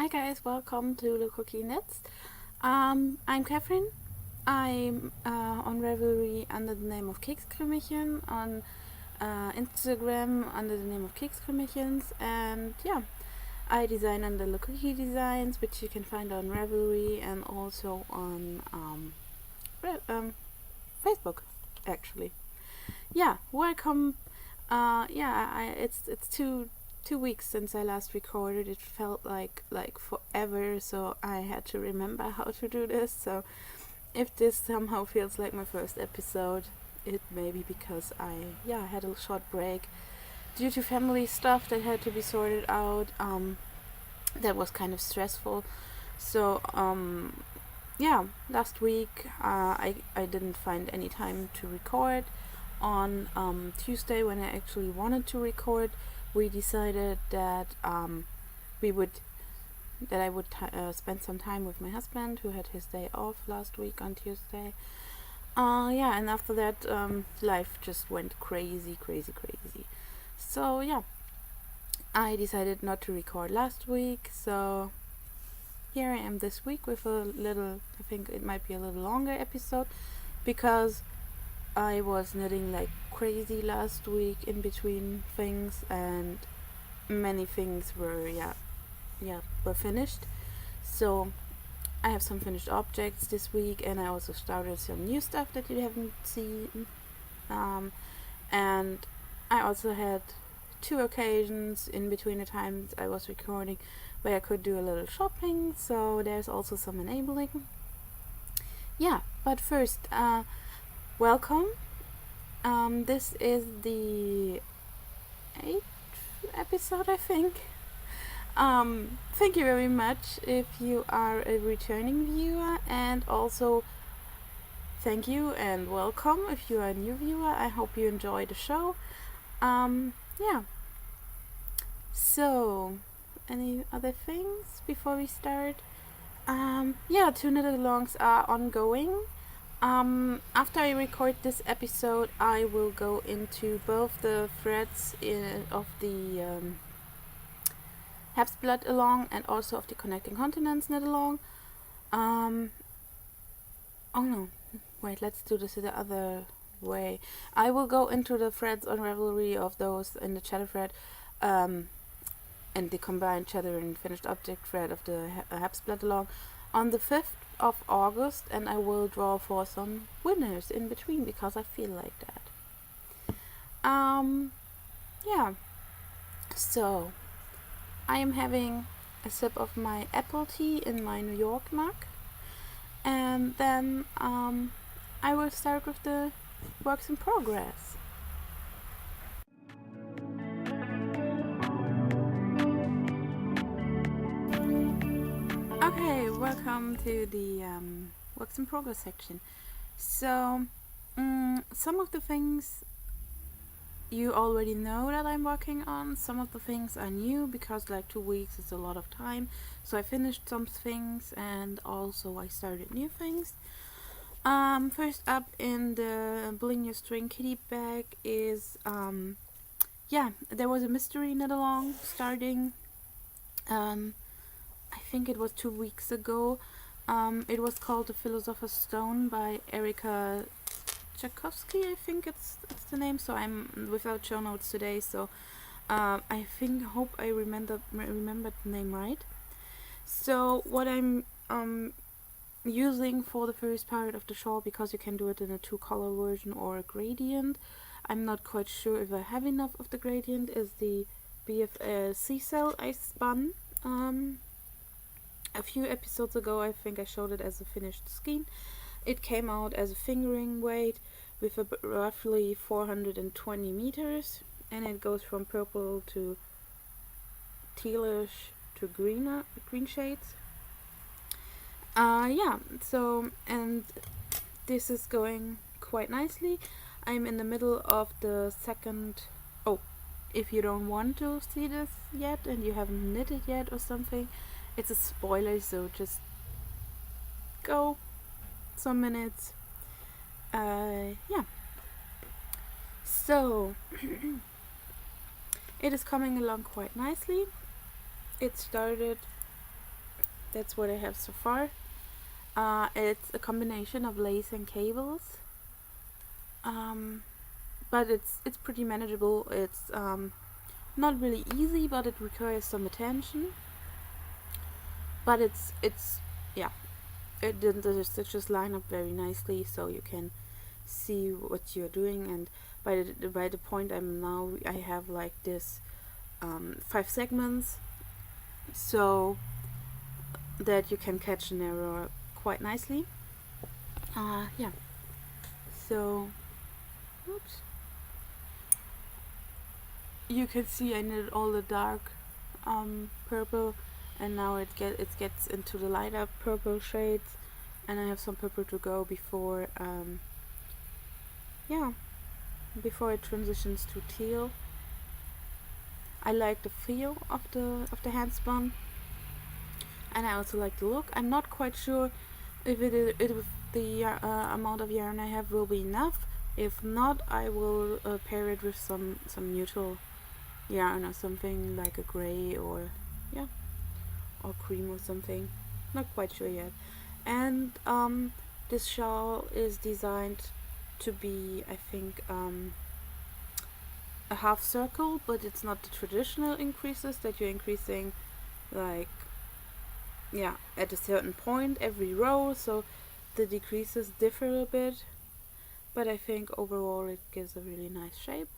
Hi guys, welcome to LuCookieKnits. I'm Catherine. I'm on Ravelry under the name of kekskruemelchen, on Instagram under the name of kekskruemelchens, and yeah, I design under LuCookie Designs, which you can find on Ravelry and also on Facebook, actually. Yeah, welcome. It's 2 weeks since I last recorded. It felt like forever, so I had to remember how to do this. So if this somehow feels like my first episode, it may be because I had a short break due to family stuff that had to be sorted out. That was kind of stressful. So last week I didn't find any time to record. On Tuesday, when I actually wanted to record, we decided that I would spend some time with my husband, who had his day off last week on Tuesday. And after that, life just went crazy. So yeah, I decided not to record last week. So here I am this week with a little, I think it might be a little longer episode, because I was knitting like crazy last week in between things, and many things were finished. So I have some finished objects this week, and I also started some new stuff that you haven't seen. And I also had 2 occasions in between the times I was recording where I could do a little shopping, so there's also some enabling. Yeah, but first, welcome. This is the 8th episode, I think. Thank you very much if you are a returning viewer, and also thank you and welcome if you are a new viewer. I hope you enjoy the show. So, any other things before we start? 2 knit-alongs are ongoing. After I record this episode, I will go into both the threads of the Herbstblattalong and also of the Connecting Continents knit-along. Let's do this the other way. I will go into the threads on Ravelry of those in the chatter thread, and the combined chatter and finished object thread of the Herbstblattalong on the 5th of August, and I will draw for some winners in between because I feel like that. So I am having a sip of my apple tea in my New York mug, and then I will start with the works in progress. Okay, welcome to the works in progress section. So, some of the things you already know that I'm working on. Some of the things are new because 2 weeks is a lot of time. So I finished some things and also I started new things. First up in the Bling Your String kitty bag is there was a mystery knit-along starting. I think it was 2 weeks ago. It was called The Philosopher's Stone by Erika Tchaikovsky, I think it's the name. So I'm without show notes today, so I hope I remembered the name right. So what I'm using for the first part of the shawl, because you can do it in a 2-color version or a gradient, I'm not quite sure if I have enough of the gradient, is the BFL C-cell I spun a few episodes ago. I think I showed it as a finished skein. It came out as a fingering weight with roughly 420 meters, and it goes from purple to tealish to green shades. And this is going quite nicely. I'm in the middle of the second. Oh, if you don't want to see this yet and you haven't knitted yet or something, it's a spoiler, so just go some minutes. So it is coming along quite nicely. It started that's what I have so far. It's a combination of lace and cables, but it's pretty manageable. It's not really easy, but it requires some attention. But it's yeah, the stitches line up very nicely, so you can see what you're doing. And by the point I'm now, I have like this 5 segments, so that you can catch an error quite nicely. Yeah. So, oops. You can see I knitted all the dark purple, and now it gets into the lighter purple shades, and I have some purple to go before before it transitions to teal. I like the feel of the hand spun, and I also like the look. I'm not quite sure if the amount of yarn I have will be enough. If not, I will pair it with some neutral yarn or something like a gray or cream or something. Not quite sure yet. And this shawl is designed to be, I think, a half circle, but it's not the traditional increases that you're increasing like at a certain point every row, so the decreases differ a bit, but I think overall it gives a really nice shape.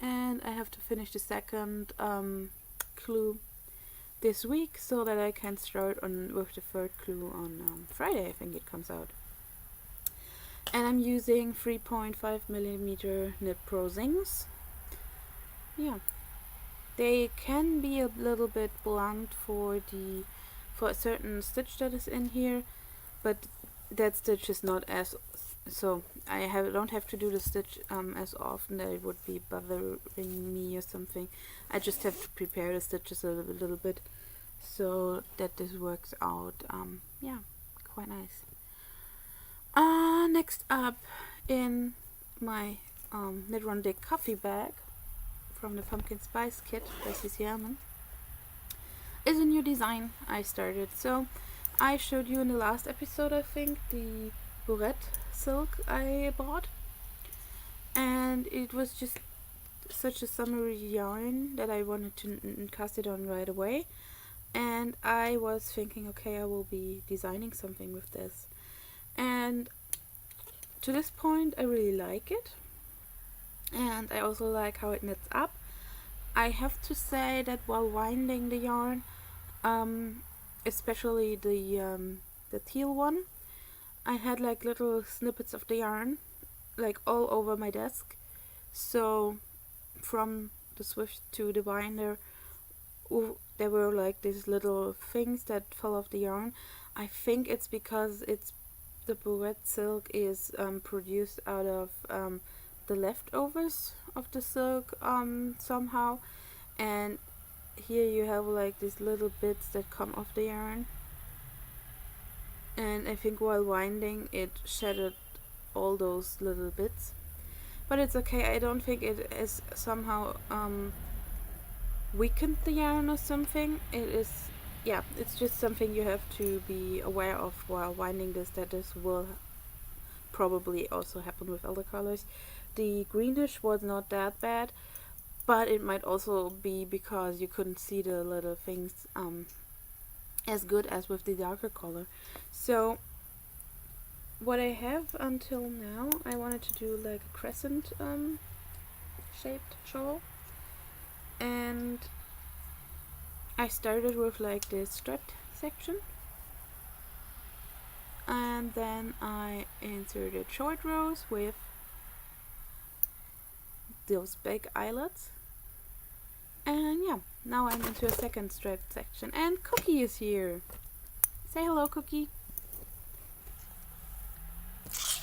And I have to finish the second clue this week so that I can start on with the third clue on Friday. I think it comes out. And I'm using 3.5mm Knit Pro Zings. Yeah, they can be a little bit blunt for a certain stitch that is in here, but that stitch is not as so don't have to do the stitch as often that it would be bothering me or something. I just have to prepare the stitches a little bit so that this works out. Quite nice. Next up in my Knit Run Dig coffee bag from the Pumpkin Spice Kit by CC Almond is a new design I started. So I showed you in the last episode, I think, the Burette silk I bought, and it was just such a summery yarn that I wanted to cast it on right away. And I was thinking, okay, I will be designing something with this, and to this point I really like it, and I also like how it knits up. I have to say that while winding the yarn, especially the teal one, I had like little snippets of the yarn like all over my desk. So from the swift to the binder, there were like these little things that fell off the yarn. I think it's because the Burette silk is produced out of the leftovers of the silk somehow, and here you have like these little bits that come off the yarn, and I think while winding it shattered all those little bits, but it's okay. I don't think it is somehow weakened the yarn or something. It's just something you have to be aware of while winding this, that this will probably also happen with other colors. The greenish was not that bad, but it might also be because you couldn't see the little things as good as with the darker color. So what I have until now, I wanted to do like a crescent shaped shawl, and I started with like this striped section, and then I inserted short rows with those big eyelets, and now I'm into a second striped section, and Cookie is here. Say hello, Cookie.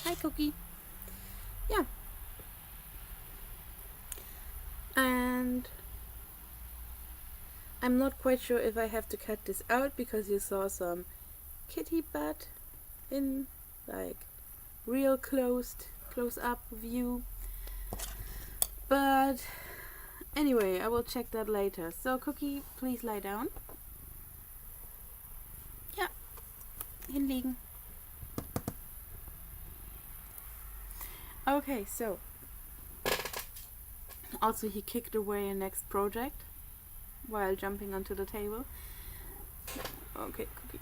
Hi, Cookie. Yeah. And I'm not quite sure if I have to cut this out because you saw some kitty butt in like real close up view. But anyway, I will check that later. So Cookie, please lie down. hinlegen. Okay, so also he kicked away a next project while jumping onto the table. Okay, Cookie.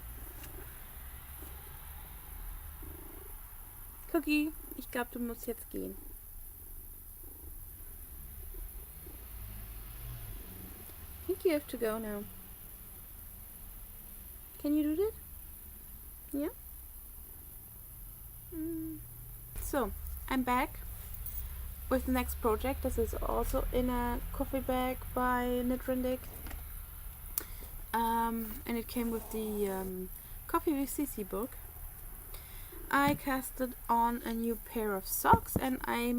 Cookie, ich glaube, du musst jetzt gehen. I think you have to go now. Can you do that? Yeah? So, I'm back with the next project. This is also in a coffee bag by Knitrandic. And it came with the Coffee with CC book. I casted on a new pair of socks, and I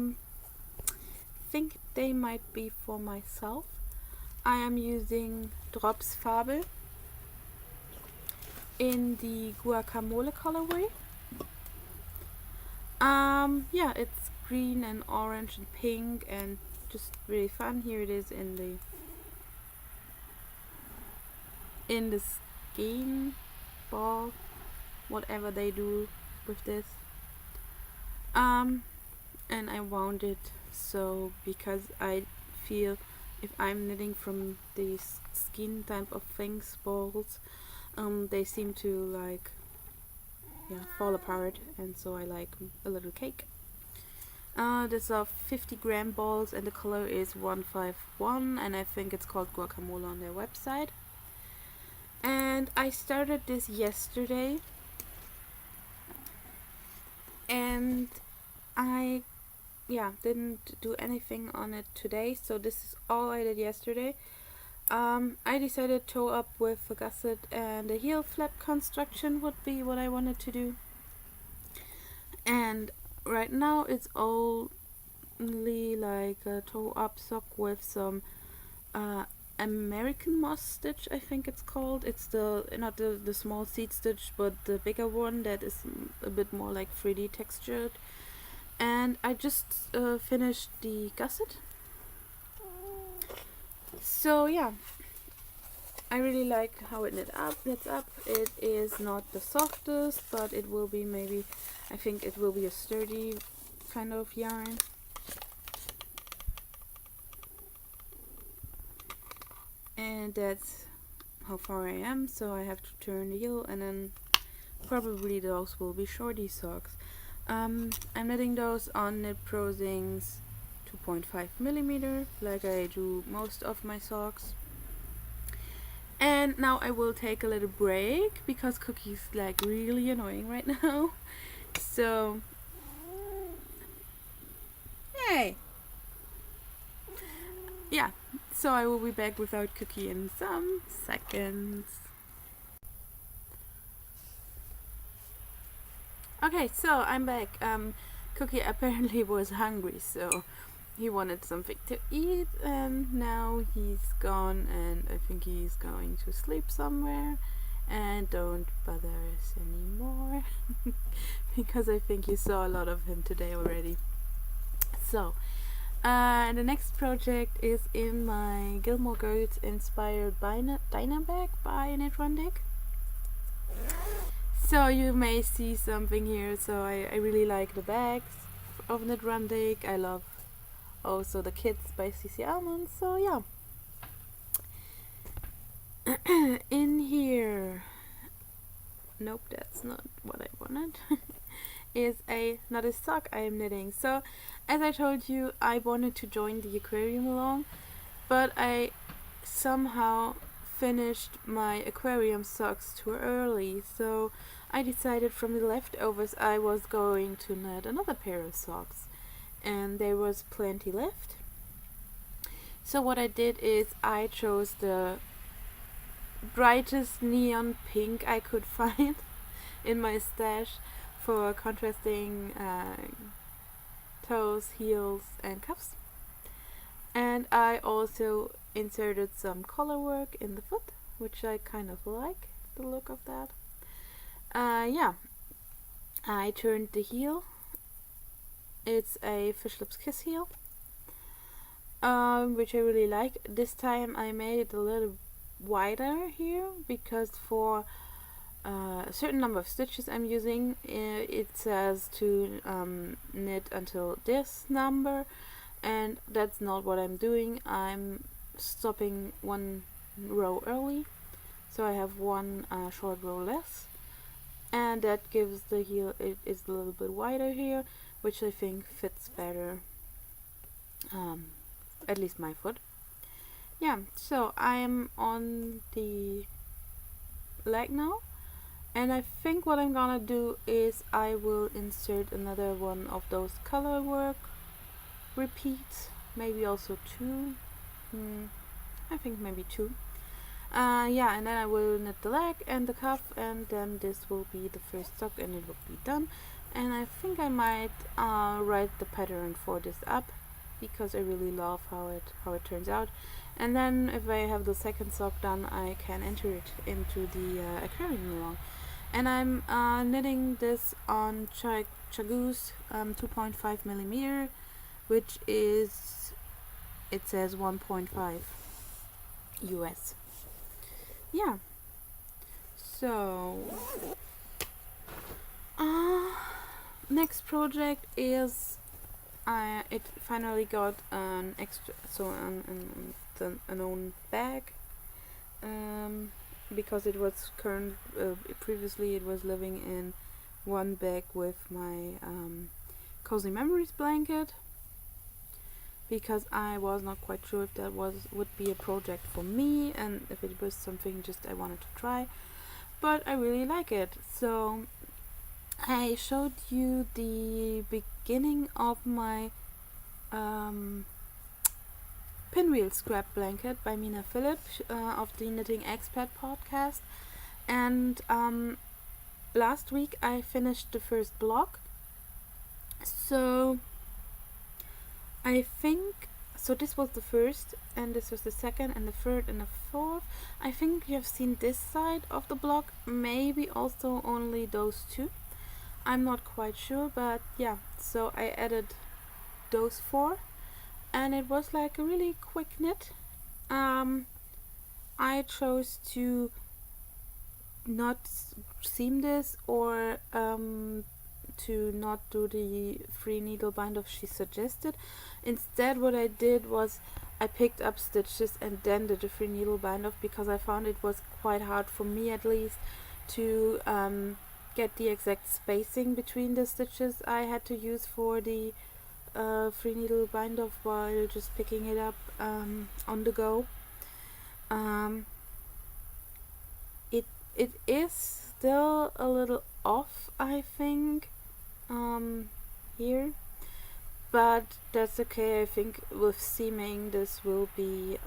think they might be for myself. I am using Drops Fabel in the guacamole colorway. Yeah, it's green and orange and pink and just really fun. Here it is in the skein ball, whatever they do with this. And I wound it so because I feel if I'm knitting from these skein type of things, balls, they seem to fall apart, and so I like a little cake. These are 50-gram balls and the color is 151, and I think it's called guacamole on their website. And I started this yesterday, and I didn't do anything on it today, so this is all I did yesterday. I decided toe up with a gusset and a heel flap construction would be what I wanted to do. And right now it's only like a toe up sock with some American moss stitch, I think it's called. It's not the small seed stitch, but the bigger one that is a bit more like 3D textured. And I just finished the gusset. So yeah, I really like how it knits up. It is not the softest, but it will be I think it will be a sturdy kind of yarn. And that's how far I am, so I have to turn the heel, and then probably those will be shorty socks. I'm knitting those on Knit Prosing's 2.5mm, like I do most of my socks. And now I will take a little break because Cookie's like really annoying right now. So, hey! Yeah, so I will be back without Cookie in some seconds. Okay, so I'm back. Cookie apparently was hungry, so he wanted something to eat, and now he's gone, and I think he's going to sleep somewhere. And don't bother us anymore because I think you saw a lot of him today already. So, the next project is in my Gilmore Girls inspired diner bag by Knitrandic. So you may see something here. So I really like the bags of Knitrandic. I love also the kits by CC Almond. So yeah. In here, nope, that's not what I wanted. Is not a sock I am knitting. So as I told you, I wanted to join the aquarium along, but I somehow finished my aquarium socks too early, so I decided from the leftovers I was going to knit another pair of socks, and there was plenty left. So what I did is I chose the brightest neon pink I could find in my stash for contrasting toes, heels and cuffs. And I also inserted some color work in the foot, which I kind of like the look of that. Yeah, I turned the heel. It's a Fish Lips Kiss heel, which I really like. This time I made it a little wider here because for a certain number of stitches I'm using. It says to knit until this number, and that's not what I'm doing. I'm stopping one row early, so I have one short row less, and that gives the heel, it is a little bit wider here, which I think fits better, at least my foot. Yeah, so I'm on the leg now, and I think what I'm gonna do is I will insert another one of those color work repeats, maybe also two. I think maybe two. Yeah, and then I will knit the leg and the cuff, and then this will be the first sock and it will be done. And I think I might write the pattern for this up, because I really love how it turns out. And then if I have the second sock done, I can enter it into the aquarium along. And I'm knitting this on Chagou's 2.5 millimeter, which is, it says 1.5 US. Yeah. So next project is it finally got an extra, so an own bag, because it was previously it was living in one bag with my Cozy Memories blanket, because I was not quite sure if that would be a project for me, and if it was something just I wanted to try, but I really like it. So I showed you the beginning of my pinwheel scrap blanket by Mina Phillip of the Knitting Expat podcast, and last week I finished the first block. So I think, so this was the first, and this was the second and the third and the fourth. I think you have seen this side of the block, maybe also only those two. I'm not quite sure, but yeah, so I added those four, and it was like a really quick knit. I chose to not seam this, or to not do the free needle bind off she suggested. Instead, what I did was I picked up stitches and then did the free needle bind off, because I found it was quite hard, for me at least, to get the exact spacing between the stitches I had to use for the free needle bind off while just picking it up on the go. It is still a little off, I think, here, but that's okay. I think with seaming this will be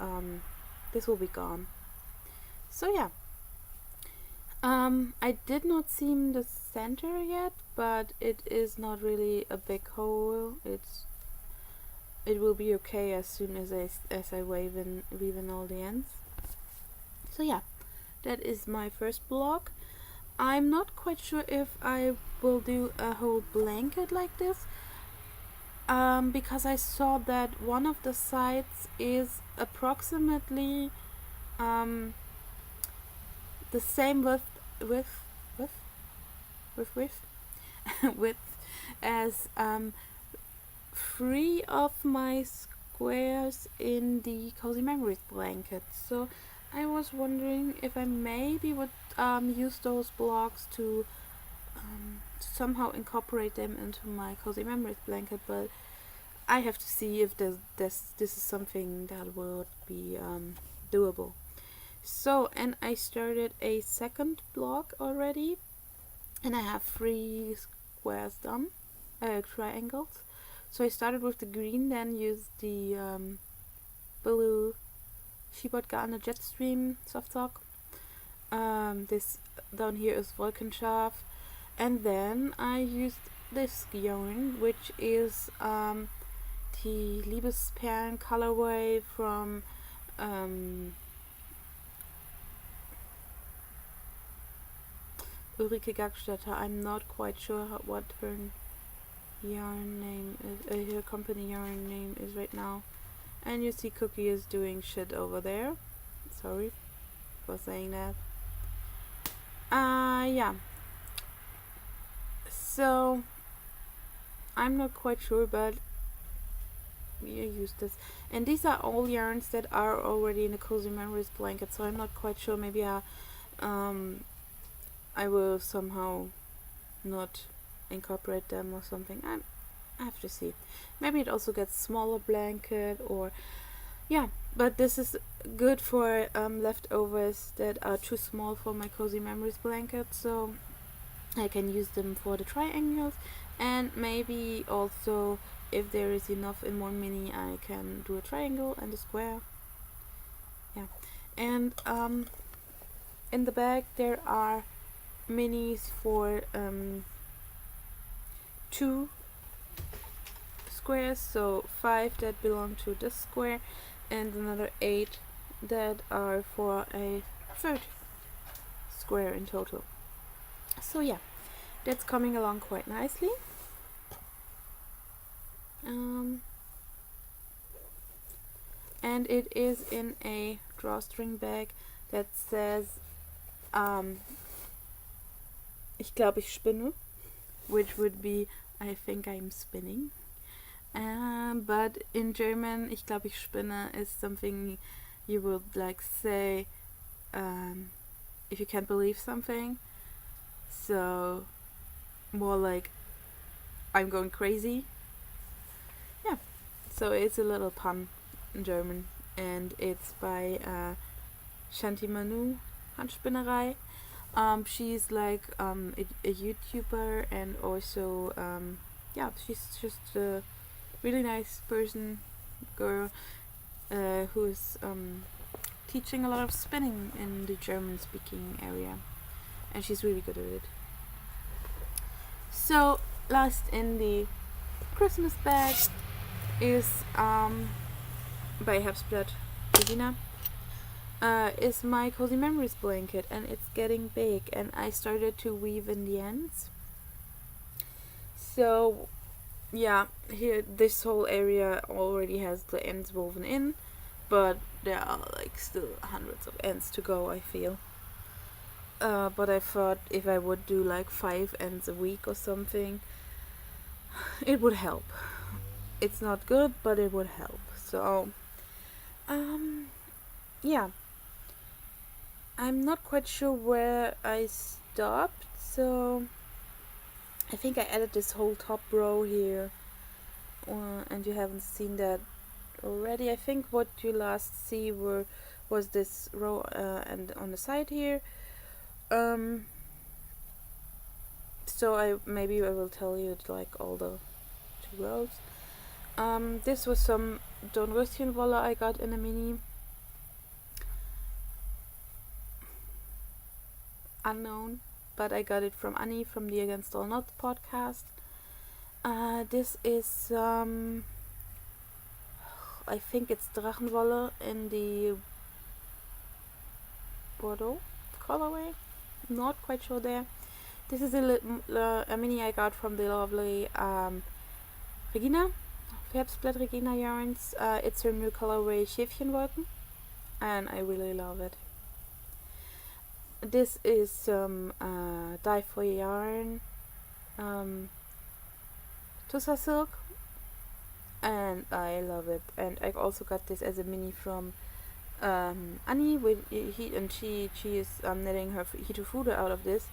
gone. So yeah, I did not seam the center yet, but it is not really a big hole. It will be okay as soon as I weave in all the ends. So yeah, that is my first block. I'm not quite sure if I will do a whole blanket like this, because I saw that one of the sides is approximately the same width as 3 of my squares in the Cozy Memories blanket. So I was wondering if I maybe would use those blocks to somehow incorporate them into my Cozy Memories blanket, but I have to see if this is something that would be doable. So, and I started a second block already, and I have 3 squares done, triangles. So I started with the green, then used the blue Shebot Garnet Jetstream soft sock. This down here is Wolkenschaf, and then I used this yarn, which is the Liebesperlen colorway from Ulrike Gagstetter. I'm not quite sure what her yarn name is, her company yarn name is right now. And you see Cookie is doing shit over there. Sorry for saying that. Yeah. So I'm not quite sure, but we use this, and these are all yarns that are already in the Cozy Memories blanket. So I'm not quite sure. Maybe I will somehow not incorporate them or something. I have to see. Maybe it also gets smaller blanket, or yeah. But this is good for leftovers that are too small for my Cozy Memories blanket. So I can use them for the triangles, and maybe also if there is enough in one mini, I can do a triangle and a square. Yeah, and in the bag there are minis for 2 squares, so 5 that belong to this square, and another 8 that are for a third square in total. So yeah, that's coming along quite nicely. And it is in a drawstring bag that says ich glaube ich spinne, which would be I think I'm spinning. But in German, ich glaube ich spinne is something you would like say if you can't believe something. So more like I'm going crazy. Yeah. So it's a little pun in German, and it's by Shanti Manu Handspinnerei. She's like a YouTuber, and also yeah, she's just a really nice girl who is teaching a lot of spinning in the German speaking area, and she's really good at it. So last in the Christmas bag is by Herbstblattalong is my Cozy Memories blanket, and it's getting big, and I started to weave in the ends. So yeah, here this whole area already has the ends woven in, but there are like still hundreds of ends to go, I feel. But I thought if I would do like 5 ends a week or something, it would help. It's not good, but it would help. So yeah, I'm not quite sure where I stopped, so I think I added this whole top row here, and you haven't seen that already. I think what you last see was this row and on the side here. So I will tell you like all the 2 rows. This was some Dornröschenwolle I got in a mini. Unknown, but I got it from Annie from the Against All Knots podcast. This is I think it's Drachenwolle in the Bordeaux colorway. Not quite sure there. This is a mini I got from the lovely Regina, Herbstblatt Regina yarns. It's her new colorway Schäfchenwolken, and I really love it. This is some dye for yarn, Tussa silk, and I love it. And I also got this as a mini from Annie, she is knitting her Hitofuda out of this,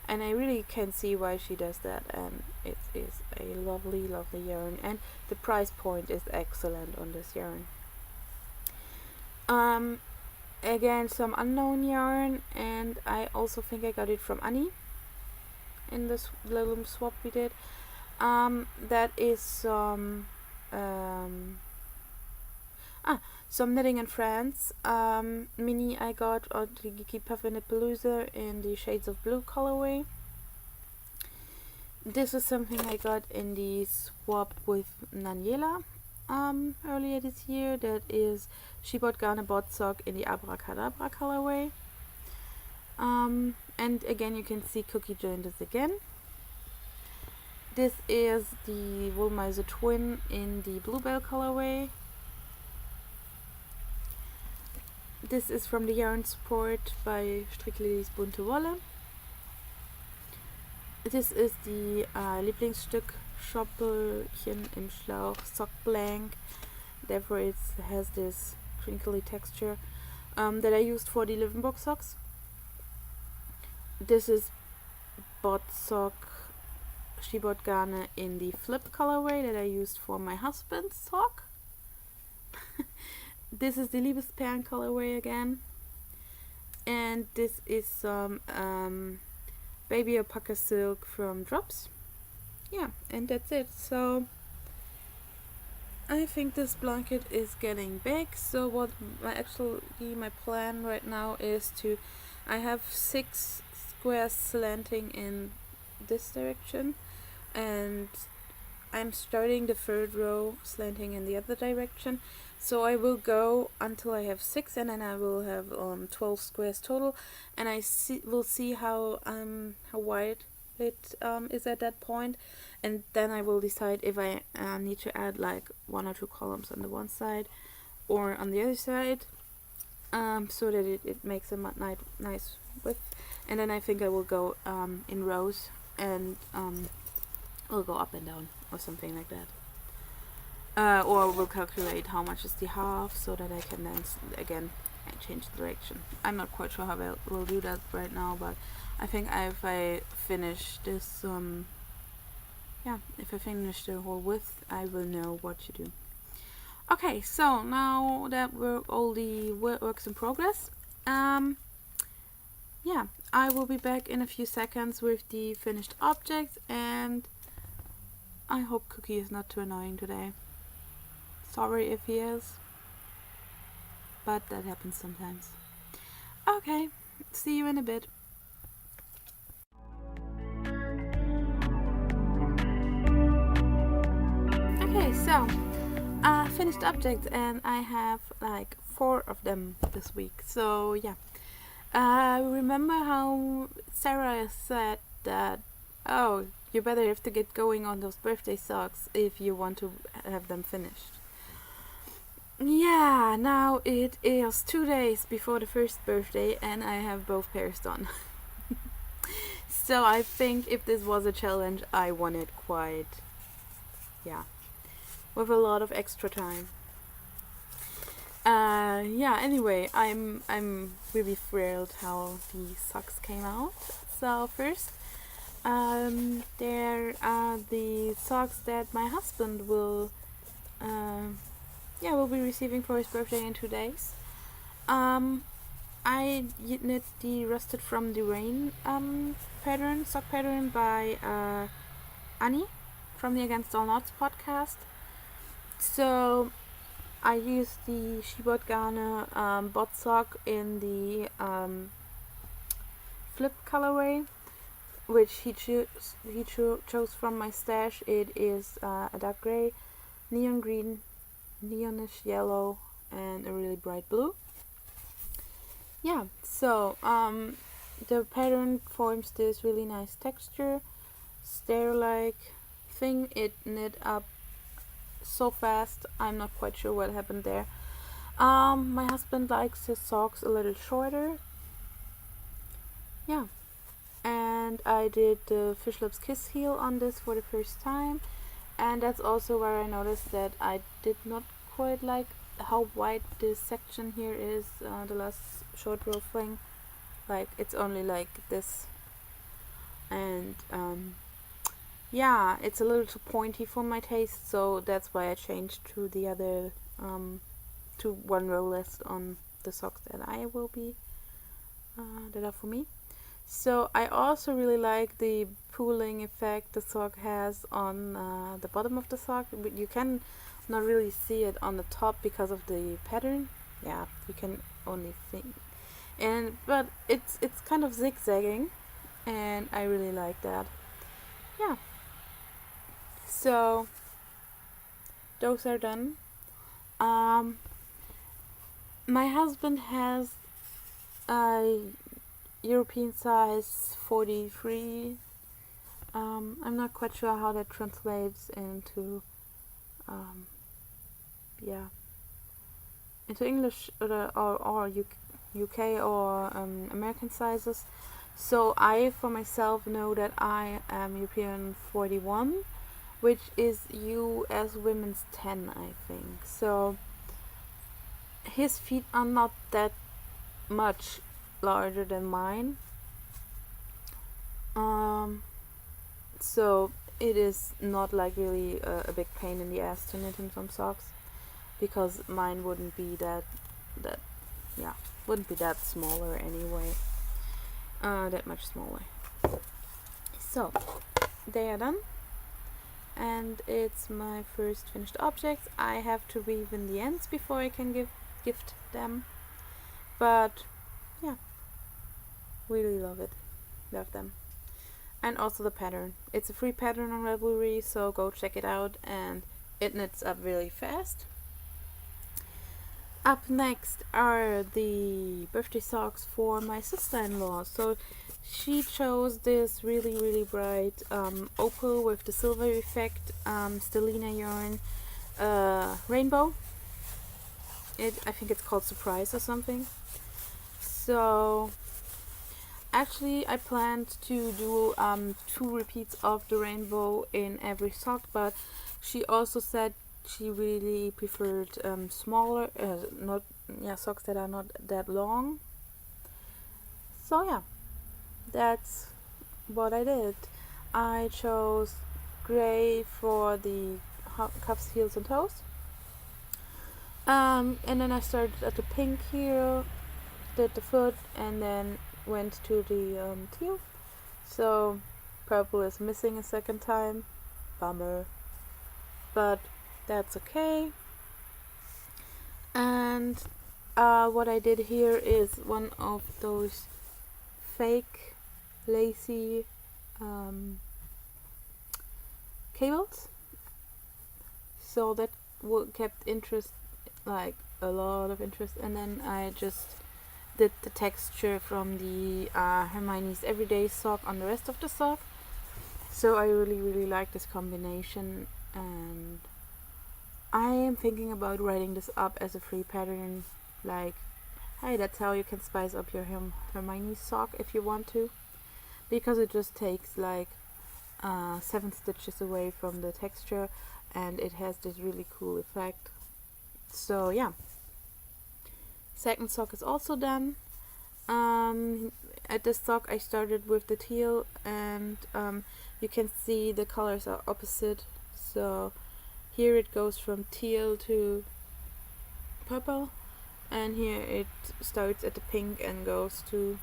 and I really can see why she does that, and it is a lovely yarn, and the price point is excellent on this yarn. Again, some unknown yarn, and I also think I got it from Annie in this little swap we did. That is some Knitting in France mini I got on the Geeky Puffinapalooza in the Shades of Blue colorway. This is something I got in the swap with Daniela earlier this year. That is She Bought Garn and Bought Sock in the Abracadabra colorway. And again, you can see Cookie joined this again. This is the Woolmiser Twin in the Bluebell colorway. This is from the Yarn Sport by Stricklilies Bunte Wolle. This is the Lieblingsstück Schoppelchen im Schlauch sock blank. Therefore it has this crinkly texture that I used for the Livenbock socks. This is bot sock Shibot Garne in the flip colorway that I used for my husband's sock. This is the Liebesperlen colorway again. And this is some baby alpaca silk from Drops. Yeah, and that's it. So I think this blanket is getting big. So what my plan right now is I have 6 squares slanting in this direction, and I'm starting the 3rd row slanting in the other direction. So I will go until I have 6, and then I will have 12 squares total, and we'll see how wide it is at that point, and then I will decide if I need to add like 1 or 2 columns on the one side or on the other side, so that it makes a nice width. And then I think I will go in rows, and we'll go up and down or something like that. Or we'll calculate how much is the half, so that I can then again change the direction. I'm not quite sure how I will do that right now, but I think if I finish this, if I finish the whole width, I will know what to do. Okay, so now that we're all the works in progress, I will be back in a few seconds with the finished objects, and I hope Cookie is not too annoying today. Sorry if he is, but that happens sometimes. Okay, see you in a bit. Okay, so finished objects, and I have like 4 of them this week. So yeah, remember how Sarah said that, oh, you better have to get going on those birthday socks if you want to have them finished. Yeah, now it is 2 days before the first birthday, and I have both pairs done. So I think if this was a challenge, I won it quite, with a lot of extra time. Anyway, I'm really thrilled how the socks came out. So first, there are the socks that my husband will be receiving for his birthday in 2 days. I knit the Rusted from the Rain sock pattern by Annie from the Against All Knots podcast. So I used the Shibot Garne bot sock in the flip colorway, which he chose from my stash. It is a dark gray, neon green, neonish yellow, and a really bright blue. Yeah, so the pattern forms this really nice texture, stair-like thing. It knit up so fast, I'm not quite sure what happened there. My husband likes his socks a little shorter. Yeah, and I did the Fish Lips Kiss heel on this for the first time, and that's also where I noticed that I did not quite like how wide this section here is, the last short row thing. Like, it's only like this, and it's a little too pointy for my taste, so that's why I changed to the other to 1 row less on the socks that I will be that are for me. So I also really like the pooling effect the sock has on the bottom of the sock. You can not really see it on the top because of the pattern. Yeah, you can only think, but it's kind of zigzagging, and I really like that. Yeah. So those are done. My husband has a European size 43. I'm not quite sure how that translates into into English or UK or American sizes, So I for myself know that I am European 41, which is US women's 10, I think. So his feet are not that much larger than mine. So it is not like really a big pain in the ass to knit him some socks, because mine wouldn't be that wouldn't be that smaller anyway, that much smaller. So they are done, and it's my first finished objects. I have to weave in the ends before I can gift them, but yeah, really love them. And also the pattern. It's a free pattern on Ravelry, so go check it out, and it knits up really fast. Up next are the birthday socks for my sister-in-law. So she chose this really bright opal with the silver effect Stellina yarn rainbow. I think it's called Surprise or something. So actually I planned to do 2 repeats of the rainbow in every sock, but she also said she really preferred smaller socks that are not that long. So yeah, that's what I did. I chose gray for the cuffs, heels and toes, and then I started at the pink here, did the foot, and then went to the teal. So purple is missing a second time, bummer, but that's okay. And what I did here is one of those fake lacy cables, so that kept interest, like a lot of interest. And then I just did the texture from the Hermione's Everyday sock on the rest of the sock. So I really like this combination, and I am thinking about writing this up as a free pattern, like, hey, that's how you can spice up your Hermione sock if you want to, because it just takes like 7 stitches away from the texture, and it has this really cool effect. So yeah, second sock is also done. At this sock I started with the teal, and you can see the colors are opposite. So here it goes from teal to purple, and here it starts at the pink and goes to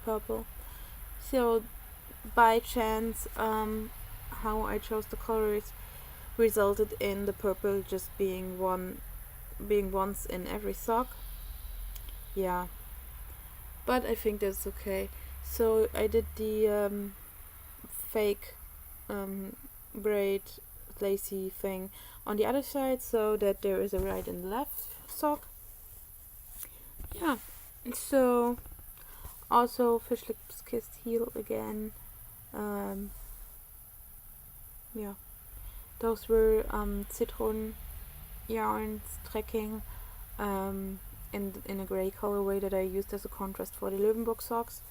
purple. So by chance, how I chose the colors resulted in the purple just being once in every sock. Yeah, but I think that's okay. So I did the fake braid lacy thing on the other side, so that there is a right and left sock. Yeah, so also Fish Lips Kissed heel again. Yeah, those were citron yarns trekking in a grey colorway that I used as a contrast for the Löwenburg socks.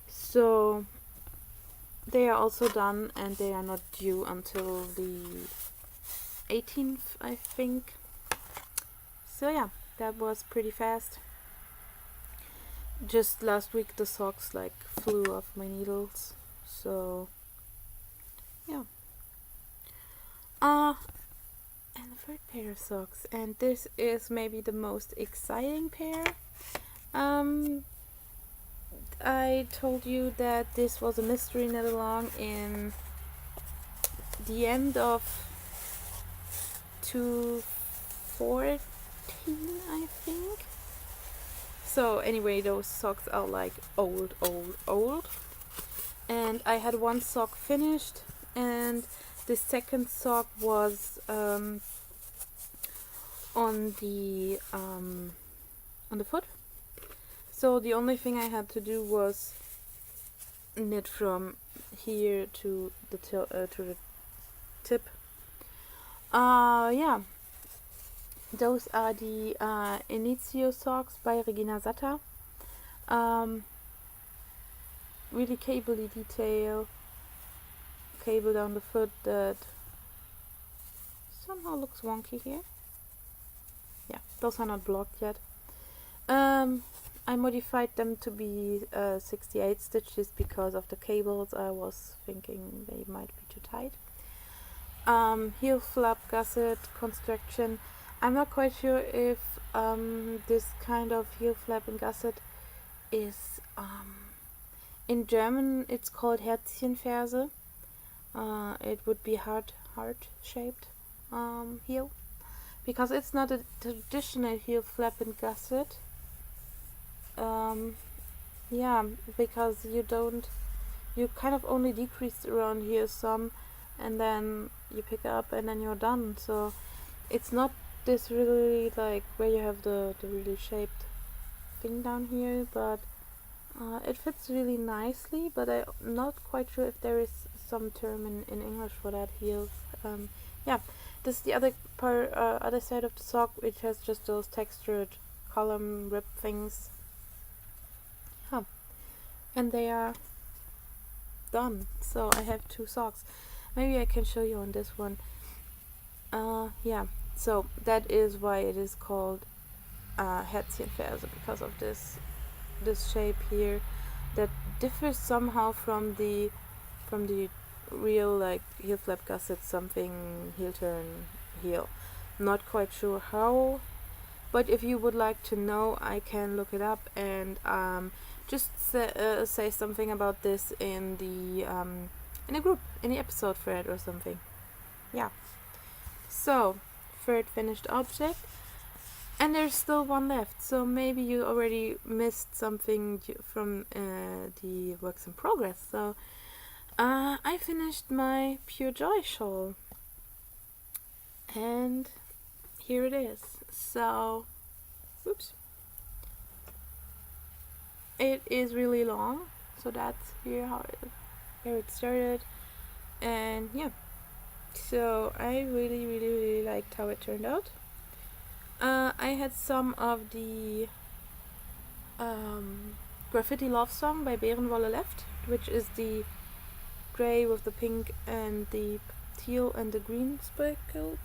So they are also done, and they are not due until the 18th, I think. So yeah, that was pretty fast. Just last week the socks like flew off my needles. So yeah. And the third pair of socks, and this is maybe the most exciting pair. I told you that this was a mystery knit along in the end of 2014, I think. So anyway, those socks are like old. And I had one sock finished, and the second sock was on the foot. So the only thing I had to do was knit from here to the tip. Yeah, those are the Inizio socks by Regina Satta. really cabley detail, cable down the foot that somehow looks wonky here. Yeah, those are not blocked yet. I modified them to be 68 stitches because of the cables. I was thinking they might be too tight. Heel flap gusset construction. I'm not quite sure if this kind of heel flap and gusset is in German it's called Herzchenferse. It would be heart shaped heel, because it's not a traditional heel flap and gusset. Yeah, because you kind of only decrease around here some, and then you pick up and then you're done. So it's not this really like where you have the really shaped thing down here, but it fits really nicely. But I'm not quite sure if there is some term in English for that heel. Yeah, this is the other part, other side of the sock, which has just those textured column rib things. Huh. And they are done. So I have 2 socks. Maybe I can show you on this one. Yeah, so that is why it is called Herzchenferse, because of this shape here that differs somehow from the real like heel flap gusset, something heel turn heel. Not quite sure how, but if you would like to know, I can look it up and just say something about this in a group, in the episode thread or something. Yeah. So, third finished object, and there's still one left. So maybe you already missed something from the works in progress. So I finished my Pure Joy shawl, and here it is. So, oops. It is really long, so that's where it started, and yeah. So I really liked how it turned out. I had some of the Graffiti Love Song by Bärenwolle left, which is the grey with the pink and the teal and the green sprinkles.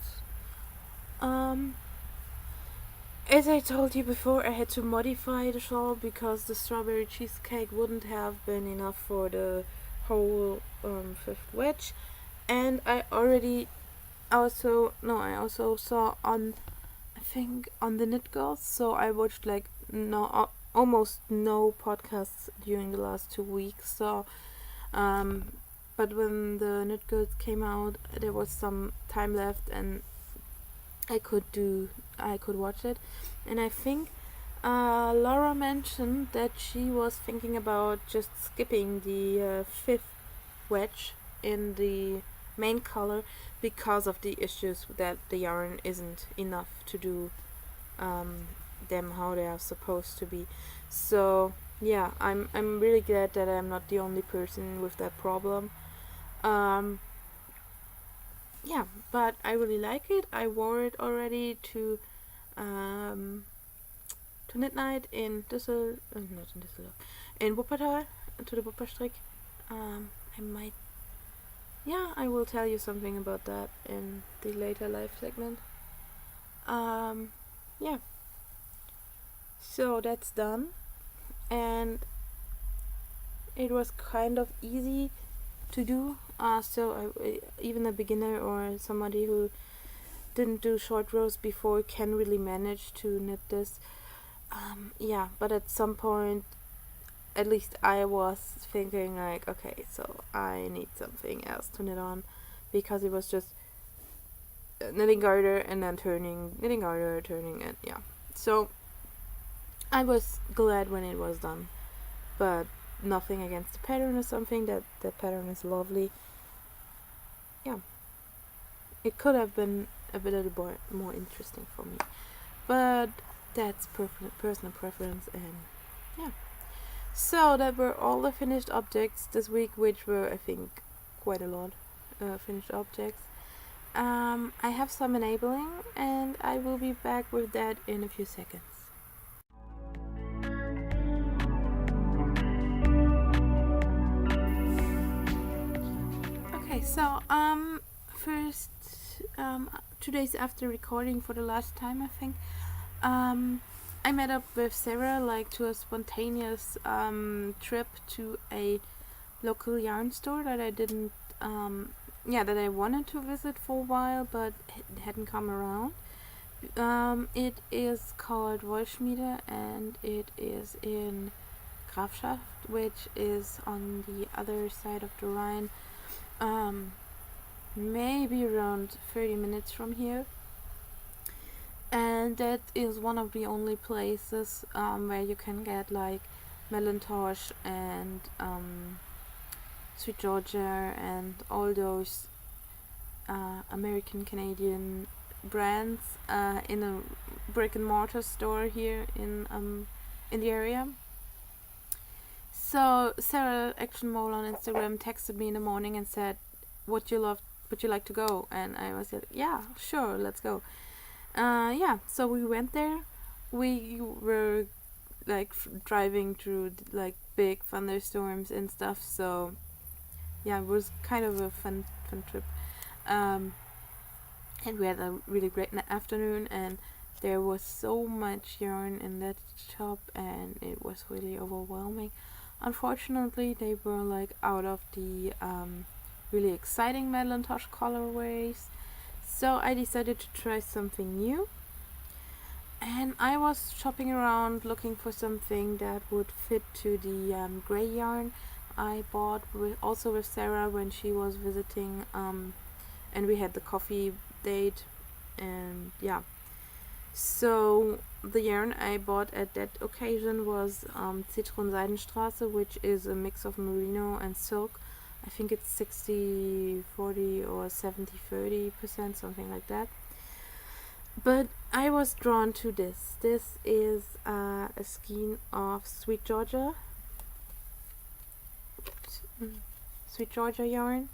As I told you before, I had to modify the shawl because the strawberry cheesecake wouldn't have been enough for the whole 5th wedge. And I also saw on, I think, on the Knit Girls, so I watched like almost no podcasts during the last 2 weeks. So, but when the Knit Girls came out, there was some time left, and I could watch it. And I think Laura mentioned that she was thinking about just skipping the 5th wedge in the main color because of the issues that the yarn isn't enough to do them how they are supposed to be. So yeah, I'm really glad that I'm not the only person with that problem. Yeah, but I really like it. I wore it already to knit night in in Wuppertal, to the Wupperstrick. I will tell you something about that in the later live segment. Yeah. So that's done, and it was kind of easy to do. So even a beginner or somebody who didn't do short rows before can really manage to knit this. Yeah, but at some point, at least I was thinking like, okay, so I need something else to knit on, because it was just knitting garter and then turning, knitting garter, turning, and yeah. So I was glad when it was done, but nothing against the pattern or something. That the pattern is lovely. Yeah, it could have been a little more interesting for me, but that's personal preference. And yeah, so that were all the finished objects this week, which were, I think, quite a lot finished objects. I have some enabling, and I will be back with that in a few seconds. so first 2 days after recording for the last time, I think, I met up with Sarah like to a spontaneous trip to a local yarn store that I didn't that I wanted to visit for a while but it hadn't come around. It is called Wollschmiede and it is in Grafschaft, which is on the other side of the Rhine, maybe around 30 minutes from here. And that is one of the only places where you can get like Melantosh and Sweet Georgia and all those American Canadian brands in a brick and mortar store here in the area. So Sarah Action Mole on Instagram texted me in the morning and said, would you like to go? And I was like, yeah, sure, let's go. So we went there. We were like driving through like big thunderstorms and stuff, so yeah, it was kind of a fun trip. And we had a really great afternoon, and there was so much yarn in that shop and it was really overwhelming. Unfortunately, they were like out of the really exciting Melantosh colorways, so I decided to try something new. And I was shopping around looking for something that would fit to the gray yarn I bought also with Sarah when she was visiting, and we had the coffee date. And yeah, so the yarn I bought at that occasion was Zitron-Seidenstraße, which is a mix of merino and silk. I think it's 60-40 or 70-30%, something like that. But I was drawn to this. This is a skein of Sweet Georgia yarn.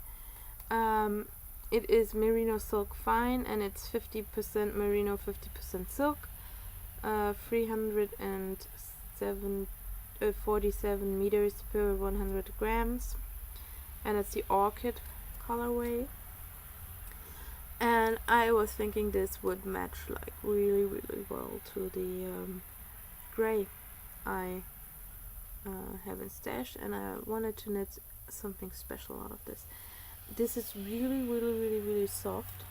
It is merino silk fine and it's 50% merino, 50% silk. 347 meters per 100 grams, and it's the orchid colorway. And I was thinking this would match like really well to the gray I have in stash, and I wanted to knit something special out of this. This is really soft,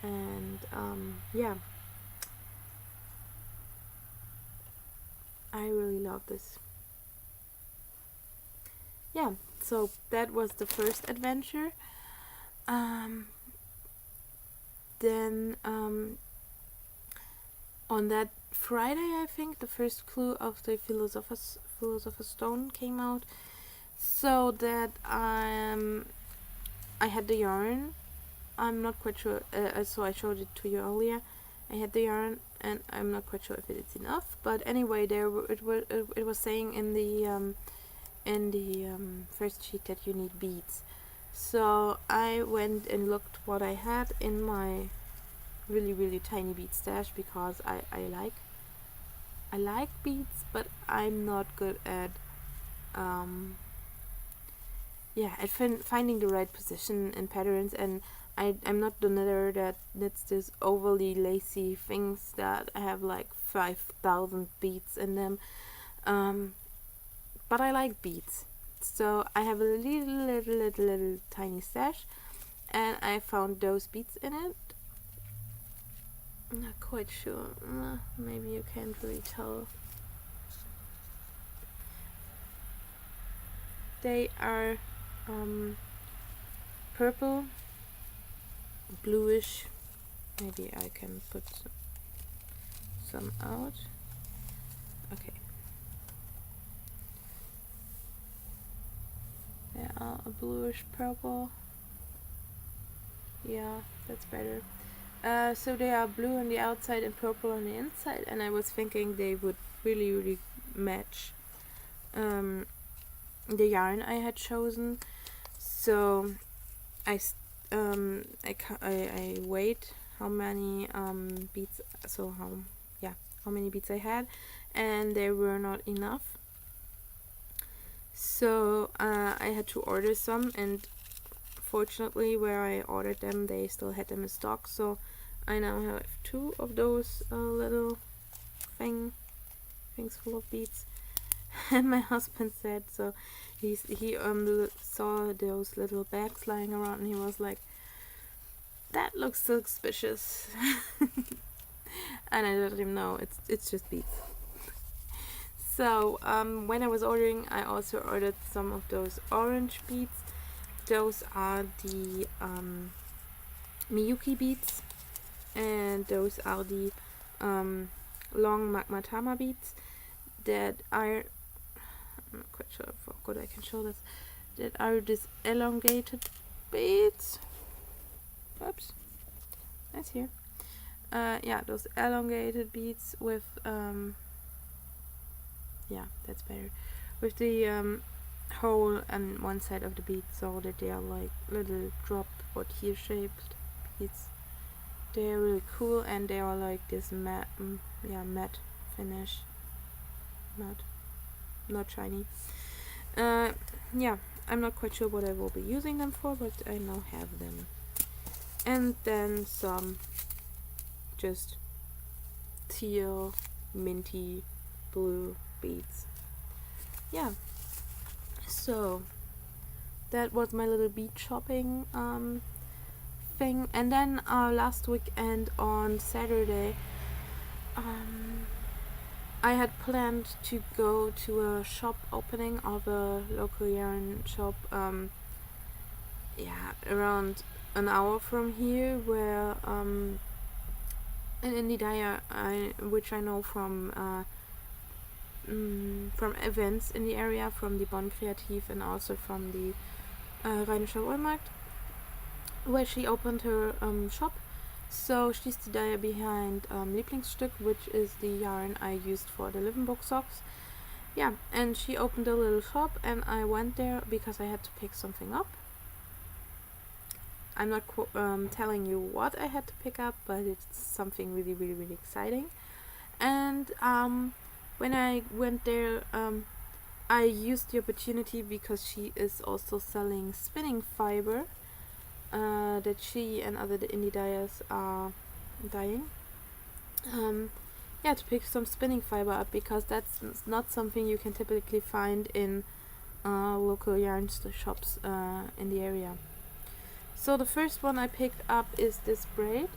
and I really love this. Yeah, so that was the first adventure. Then on that Friday, I think, the first clue of the Philosopher's Stone came out, so that I had the yarn. I'm not quite sure, so I showed it to you earlier. I had the yarn and I'm not quite sure if it's enough, but anyway, it was saying in the first sheet that you need beads. So I went and looked what I had in my really tiny bead stash, because I like beads, but I'm not good at finding the right position and patterns, and I'm not the knitter that knits this overly lacy things that have like 5,000 beads in them, but I like beads. So I have a little tiny stash, and I found those beads in it. I'm not quite sure, maybe you can't really tell. They are purple, bluish. Maybe I can put some out. Okay. They are a bluish purple. Yeah, that's better. So they are blue on the outside and purple on the inside, and I was thinking they would really match the yarn I had chosen. So I weighed how many beads, how many beads I had, and there were not enough. So I had to order some, and fortunately where I ordered them they still had them in stock, so I now have 2 of those little things full of beads. And my husband said, so he saw those little bags lying around and he was like, that looks suspicious. And I let him know it's just beads. So when I was ordering, I also ordered some of those orange beads. Those are the Miyuki beads, and those are the long magmatama beads that are, I'm not quite sure how good I can show this, that are these elongated beads. Oops, that's here. Yeah, those elongated beads with yeah, that's better, with the hole on one side of the bead, so that they are like little drop or tear shaped beads. They're really cool, and they are like this matte finish, not shiny. Yeah, I'm not quite sure what I will be using them for, but I now have them. And then some just teal, minty, blue beads. Yeah, so that was my little bead shopping thing. And then last weekend on Saturday, I had planned to go to a shop opening of a local yarn shop, yeah, around an hour from here, where an indie dyer which I know from events in the area, from the Bonn Kreativ and also from the Rheinischer Wollmarkt, where she opened her shop. So she's the dyer behind Lieblingsstück, which is the yarn I used for the Livenbook socks. Yeah, and she opened a little shop, and I went there because I had to pick something up. I'm not telling you what I had to pick up, but it's something really, really, really exciting. And when I went there, I used the opportunity because she is also selling spinning fiber that she and other indie dyers are dyeing. Yeah, to pick some spinning fiber up, because that's not something you can typically find in local yarn shops in the area. So the first one I picked up is this braid.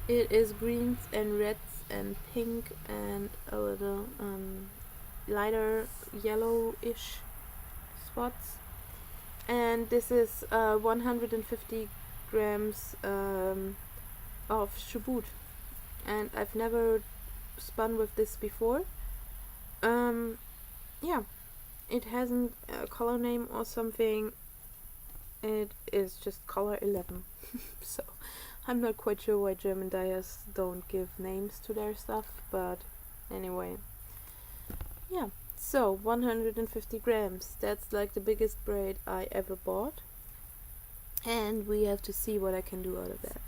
It is greens and reds and pink and a little lighter yellowish spots. And this is 150 grams of Shubut, and I've never spun with this before. Yeah, it hasn't a color name or something. It is just color 11. So I'm not quite sure why German dyers don't give names to their stuff, but anyway. Yeah, so 150 grams. That's like the biggest braid I ever bought. And we have to see what I can do out of that.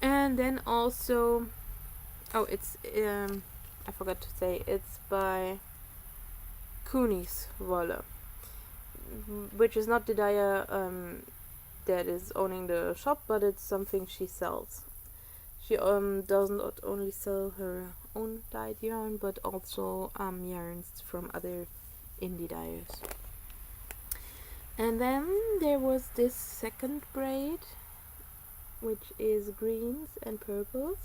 And then also, oh, it's, I forgot to say, it's by Kunis Wolle, which is not the dyer that is owning the shop, but it's something she sells. She does not only sell her own dyed yarn, but also yarns from other indie dyers. And then there was this second braid, which is greens and purples,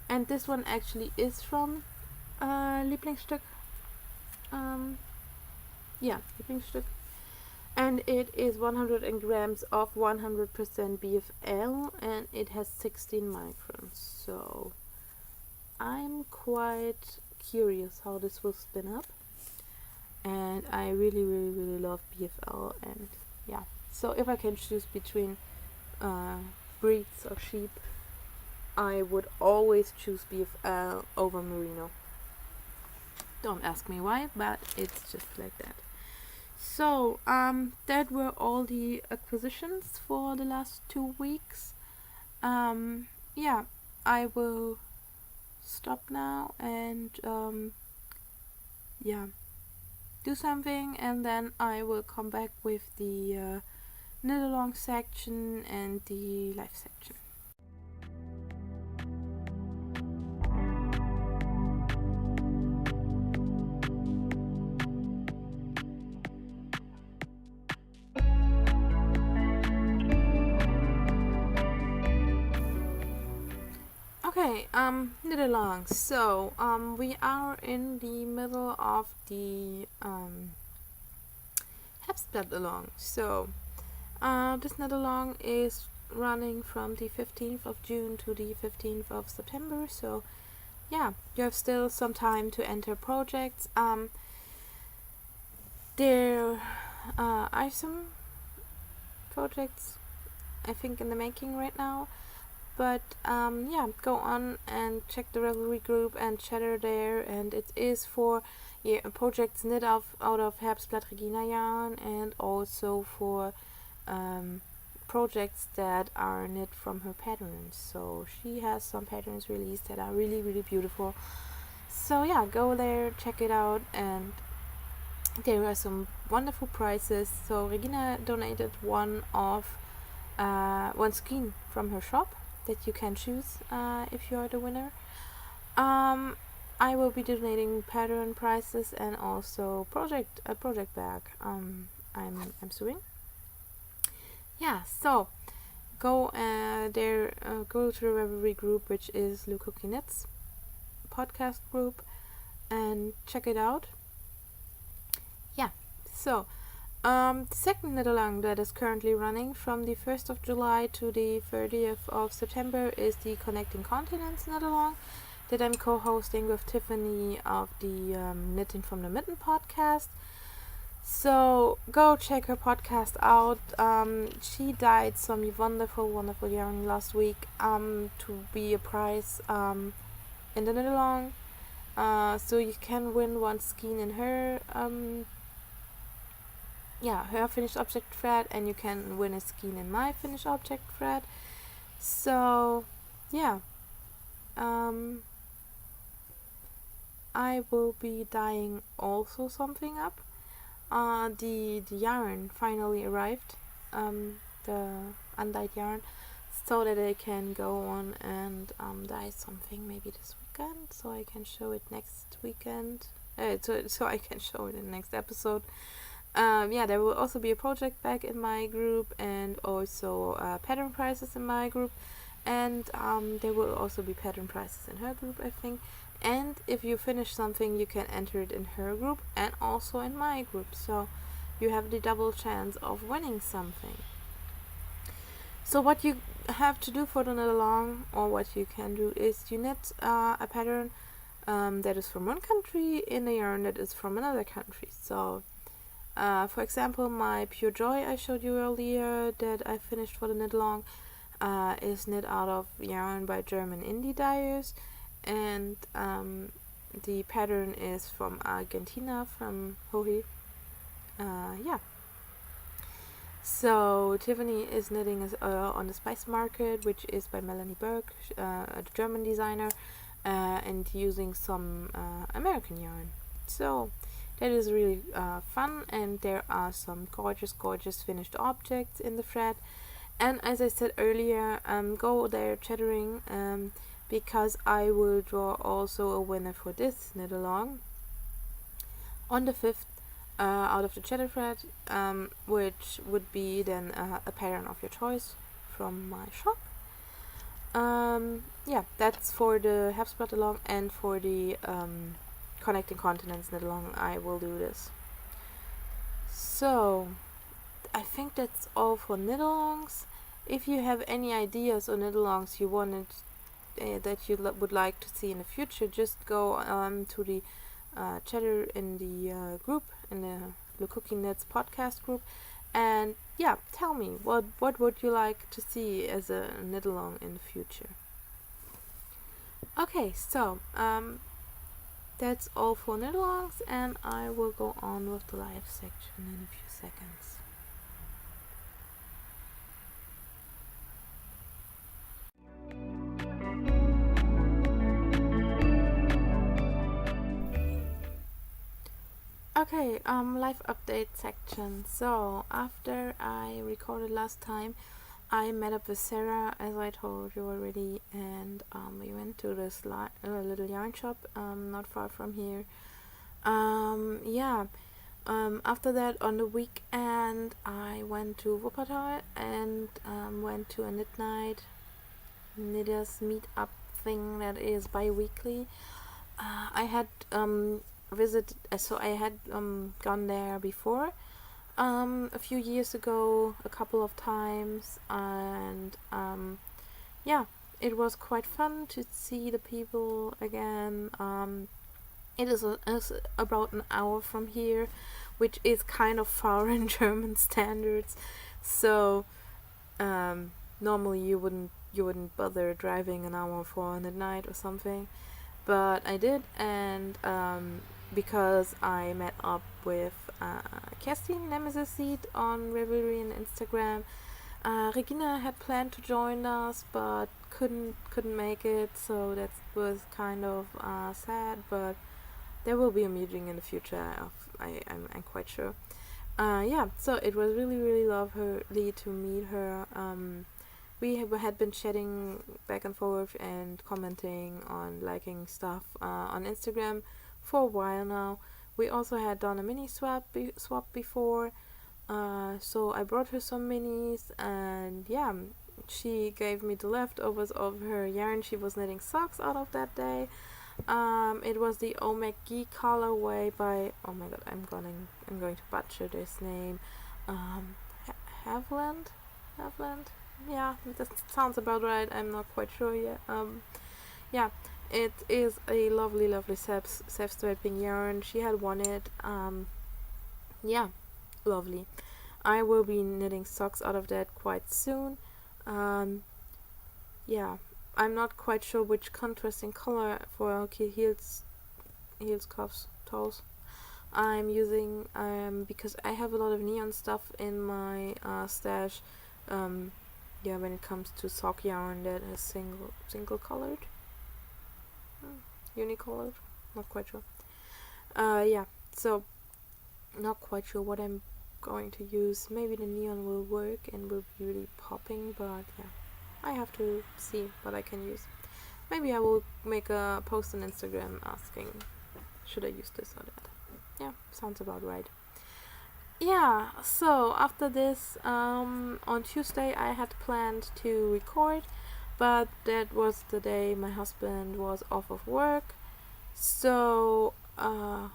and this one actually is from Lieblingsstück. Yeah, Lieblingsstück. And it is 100 grams of 100% BFL, and it has 16 microns. So I'm quite curious how this will spin up. And I really, really, really love BFL. And yeah, so if I can choose between breeds of sheep, I would always choose BFL over merino. Don't ask me why, but it's just like that. So that were all the acquisitions for the last 2 weeks. Yeah, I will stop now and yeah, do something, and then I will come back with the knit along section and the live section. Okay, knit along. So, we are in the middle of the Herbstblattalong. So, this knit along is running from the 15th of June to the 15th of September. So, yeah, you have still some time to enter projects. There are some projects, I think, in the making right now. But yeah, go on and check the Ravelry Group and chatter there, and it is for projects knit out of Herbstblattalong yarn, and also for projects that are knit from her patterns. So she has some patterns released that are really, really beautiful. So yeah, go there, check it out, and there are some wonderful prizes. So Regina donated one skein from her shop that you can choose if you are the winner. I will be donating pattern prizes and also a project bag. I'm suing. Yeah, so go there, go to the Ravelry Group, which is LuCookieKnits podcast group, and check it out. Yeah, so the second knit along that is currently running from the 1st of July to the 30th of September is the Connecting Continents knit along that I'm co-hosting with Tiffany of the Knitting from the Mitten podcast. So go check her podcast out. She dyed some wonderful yarn last week to be a prize in the knit along. So you can win one skein in her her finished object thread, and you can win a skein in my finished object thread. So yeah, I will be dyeing also something up. The yarn finally arrived, the undyed yarn, so that I can go on and dye something maybe this weekend, so I can show it next weekend. So I can show it in the next episode. There will also be a project bag in my group, and also pattern prizes in my group, and there will also be pattern prizes in her group, I think. And if you finish something, you can enter it in her group and also in my group, so you have the double chance of winning something. So what you have to do for the knit along, or what you can do, is you knit a pattern that is from one country in a yarn that is from another country. So for example, my Pure Joy I showed you earlier that I finished for the knit along is knit out of yarn by German indie dyers, and the pattern is from Argentina, from Hohi. So Tiffany is knitting on the Spice Market, which is by Melanie Burke, a German designer, and using some American yarn. So that is really fun, and there are some gorgeous finished objects in the thread. And as I said earlier, go there chattering, because I will draw also a winner for this knit along on the 5th out of the chatter thread, which would be then a pattern of your choice from my shop. That's for the Herbstblattalong, and for the Connecting Continents knit along I will do this. So I think that's all for knit alongs. If you have any ideas on knit alongs you wanted that you would like to see in the future, just go to the chatter in the group, in the LuCookieKnits podcast group, and tell me what would you like to see as a knit along in the future. Okay, so that's all for knit alongs, and I will go on with the live section in a few seconds. Okay, life update section. So after I recorded last time, I met up with Sarah, as I told you already, and we went to this little yarn shop not far from here. After that, on the weekend, I went to Wuppertal and went to a knit night, knitters meet-up thing that is bi-weekly. I had I had gone there before a few years ago, a couple of times, and it was quite fun to see the people again. It is about an hour from here, which is kind of far in German standards. So normally you wouldn't bother driving an hour for a night or something, but I did, and because I met up with Kerstin Nemesis Seed on Ravelry and Instagram. Regina had planned to join us, but couldn't make it, so that was kind of sad. But there will be a meeting in the future. I'm quite sure. So it was really lovely to meet her. We had been chatting back and forth and commenting on liking stuff on Instagram for a while now. We also had done a mini swap before, so I brought her some minis, and she gave me the leftovers of her yarn she was knitting socks out of that day. It was the Omegi colorway by, oh my god, I'm going to butcher this name. Haveland? Yeah, that sounds about right. I'm not quite sure yet. It is a lovely self-striping yarn. She had won it. Lovely. I will be knitting socks out of that quite soon. I'm not quite sure which contrasting color for heels, cuffs, toes I'm using, because I have a lot of neon stuff in my stash. When it comes to sock yarn that is single colored, unicolored, not quite sure. So not quite sure what I'm going to use. Maybe the neon will work and will be really popping, but I have to see what I can use. Maybe I will make a post on Instagram asking should I use this or that. Yeah, sounds about right. So after this, on Tuesday I had planned to record, but that was the day my husband was off of work. So, or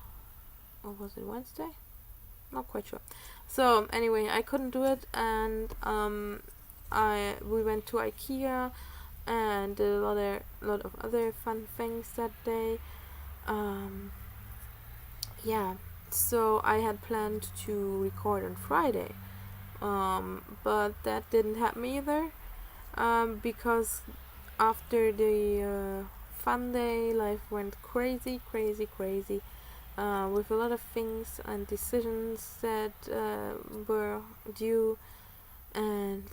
was it Wednesday? Not quite sure. So anyway, I couldn't do it, and we went to IKEA and did a lot of other fun things that day. So I had planned to record on Friday, but that didn't happen either, because after the fun day, life went crazy, with a lot of things and decisions that were due, and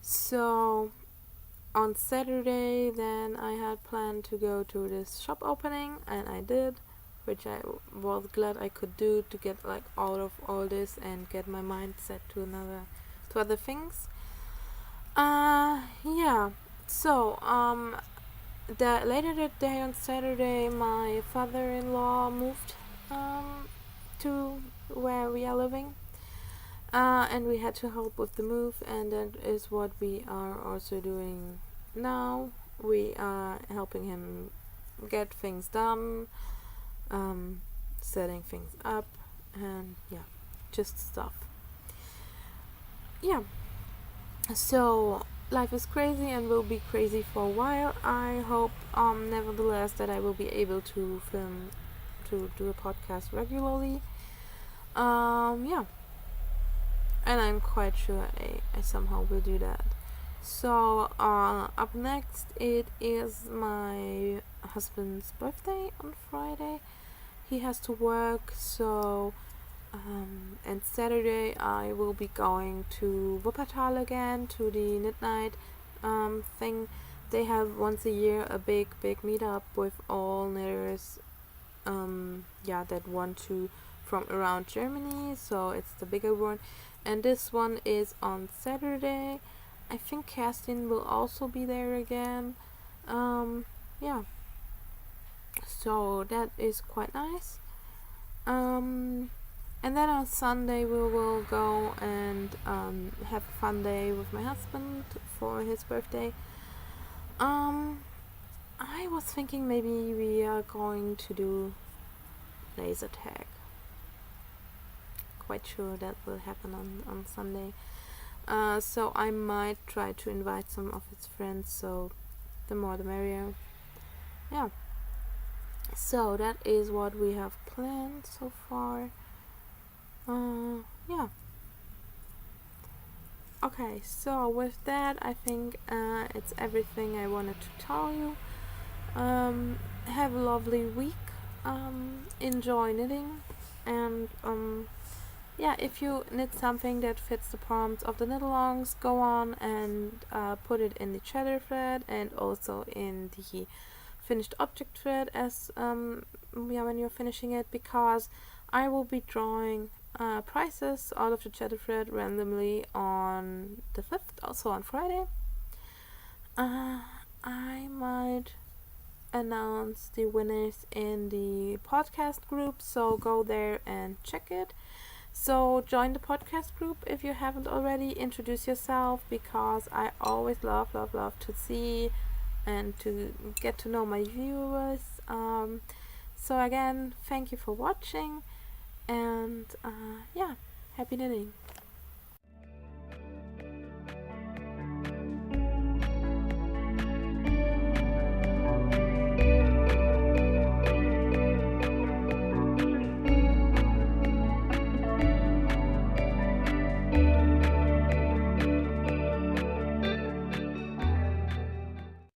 so on Saturday then I had planned to go to this shop opening, and I did, which I was glad I could do to get out of all this and get my mind set to other things. So later that day on Saturday, my father-in-law moved to where we are living, and we had to help with the move, and that is what we are also doing now. We are helping him get things done, setting things up, and just stuff. So life is crazy and will be crazy for a while. I hope nevertheless that I will be able to do a podcast regularly. And I'm quite sure I somehow will do that. So up next, it is my husband's birthday on Friday. He has to work, so and Saturday I will be going to Wuppertal again to the knit night thing. They have once a year a big meetup with all knitters yeah, that one too from around Germany, so it's the bigger one. And this one is on Saturday. I think Kerstin will also be there again. Yeah, so that is quite nice. And then on Sunday we will go and have a fun day with my husband for his birthday. I was thinking maybe we are going to do laser tag. Quite sure that will happen on Sunday. So I might try to invite some of his friends, so the more the merrier. Yeah. So that is what we have planned so far. Yeah. Okay, so with that, I think it's everything I wanted to tell you. Have a lovely week. Enjoy knitting, and yeah, if you knit something that fits the prompts of the knit-alongs, go on and put it in the cheddar thread and also in the finished object thread as yeah, when you're finishing it, because I will be drawing prices out of the cheddar thread randomly on the 5th, also on Friday. I might announce the winners in the podcast group, so go there and check it. So join the podcast group if you haven't already. Introduce yourself, because I always love to see and to get to know my viewers. So again, thank you for watching, and yeah, happy knitting.